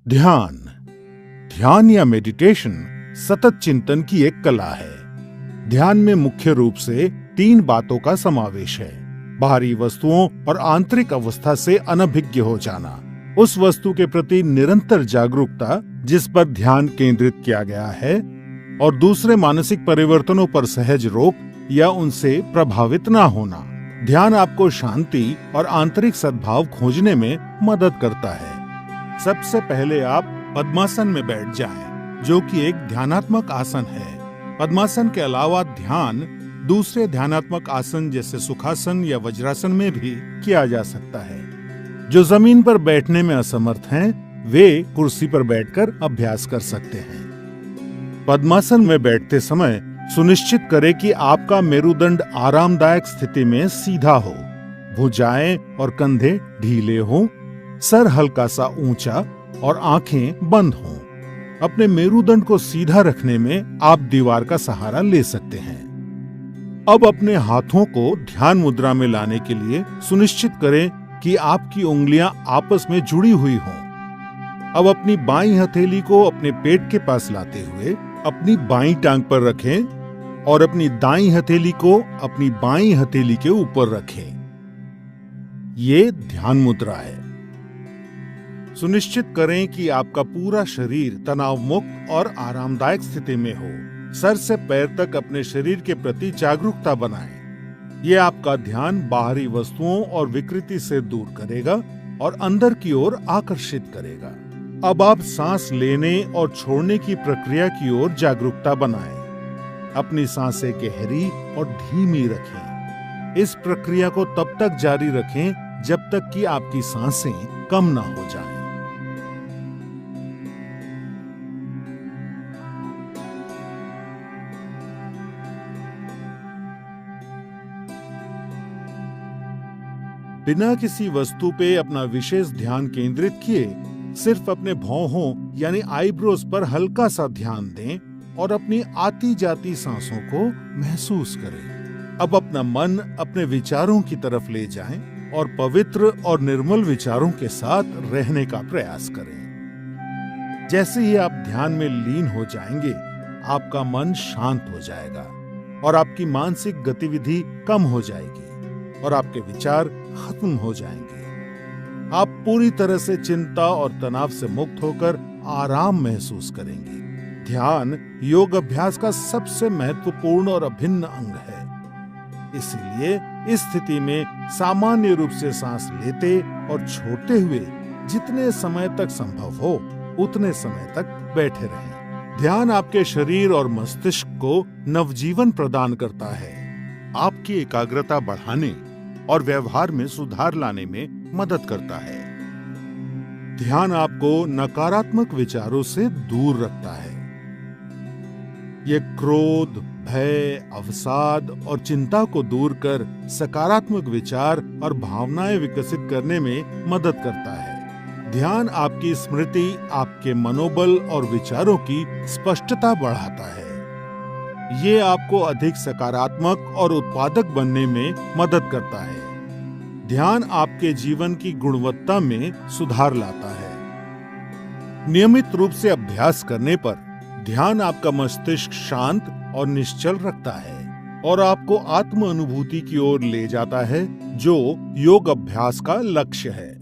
ध्यान ध्यान या मेडिटेशन सतत चिंतन की एक कला है। ध्यान में मुख्य रूप से 3 बातों का समावेश है। बाहरी वस्तुओं और आंतरिक अवस्था से अनभिज्ञ हो जाना, उस वस्तु के प्रति निरंतर जागरूकता जिस पर ध्यान केंद्रित किया गया है, और दूसरे मानसिक परिवर्तनों पर सहज रोक या उनसे प्रभावित ना होना। ध्यान आपको शांति और आंतरिक सद्भाव खोजने में मदद करता है। सबसे पहले आप पद्मासन में बैठ जाएं, जो कि एक ध्यानात्मक आसन है। पद्मासन के अलावा ध्यान दूसरे ध्यानात्मक आसन जैसे सुखासन या वज्रासन में भी किया जा सकता है। जो जमीन पर बैठने में असमर्थ हैं, वे कुर्सी पर बैठकर अभ्यास कर सकते हैं। पद्मासन में बैठते समय सुनिश्चित करें कि आपका मेरुदंड आरामदायक स्थिति में सीधा हो, भुजाएं और कंधे ढीले हों, सर हल्का सा ऊंचा और आंखें बंद हों। अपने मेरुदंड को सीधा रखने में आप दीवार का सहारा ले सकते हैं। अब अपने हाथों को ध्यान मुद्रा में लाने के लिए सुनिश्चित करें कि आपकी उंगलियां आपस में जुड़ी हुई हों। अब अपनी बाईं हथेली को अपने पेट के पास लाते हुए अपनी बाईं टांग पर रखें और अपनी दाईं हथेली को अपनी बाईं हथेली के ऊपर रखें। ये ध्यान मुद्रा है। सुनिश्चित करें कि आपका पूरा शरीर तनाव मुक्त और आरामदायक स्थिति में हो। सर से पैर तक अपने शरीर के प्रति जागरूकता बनाएं। ये आपका ध्यान बाहरी वस्तुओं और विकृति से दूर करेगा और अंदर की ओर आकर्षित करेगा। अब आप सांस लेने और छोड़ने की प्रक्रिया की ओर जागरूकता बनाएं। अपनी सांसें गहरी और धीमी रखें। इस प्रक्रिया को तब तक जारी रखें जब तक कि आपकी सांसें कम ना हो जाएं। बिना किसी वस्तु पे अपना विशेष ध्यान केंद्रित किए सिर्फ अपने भौहों यानी आईब्रोज पर हल्का सा ध्यान दें और अपनी आती जाती सांसों को महसूस करें। अब अपना मन अपने विचारों की तरफ ले जाएं और पवित्र और निर्मल विचारों के साथ रहने का प्रयास करें। जैसे ही आप ध्यान में लीन हो जाएंगे, आपका मन शांत हो जाएगा और आपकी मानसिक गतिविधि कम हो जाएगी और आपके विचार खत्म हो जाएंगे। आप पूरी तरह से चिंता और तनाव से मुक्त होकर आराम महसूस करेंगे। ध्यान योग अभ्यास का सबसे महत्वपूर्ण और अभिन्न अंग है। इसलिए इस स्थिति में सामान्य रूप से सांस लेते और छोड़ते हुए जितने समय तक संभव हो उतने समय तक बैठे रहें। ध्यान आपके शरीर और मस्तिष्क को नवजीवन प्रदान करता है, आपकी एकाग्रता बढ़ाने और व्यवहार में सुधार लाने में मदद करता है। ध्यान आपको नकारात्मक विचारों से दूर रखता है। ये क्रोध, भय, अवसाद और चिंता को दूर कर सकारात्मक विचार और भावनाएं विकसित करने में मदद करता है। ध्यान आपकी स्मृति, आपके मनोबल और विचारों की स्पष्टता बढ़ाता है। ये आपको अधिक सकारात्मक और उत्पादक बनने में मदद करता है। ध्यान आपके जीवन की गुणवत्ता में सुधार लाता है। नियमित रूप से अभ्यास करने पर ध्यान आपका मस्तिष्क शांत और निश्चल रखता है और आपको आत्म अनुभूति की ओर ले जाता है, जो योग अभ्यास का लक्ष्य है।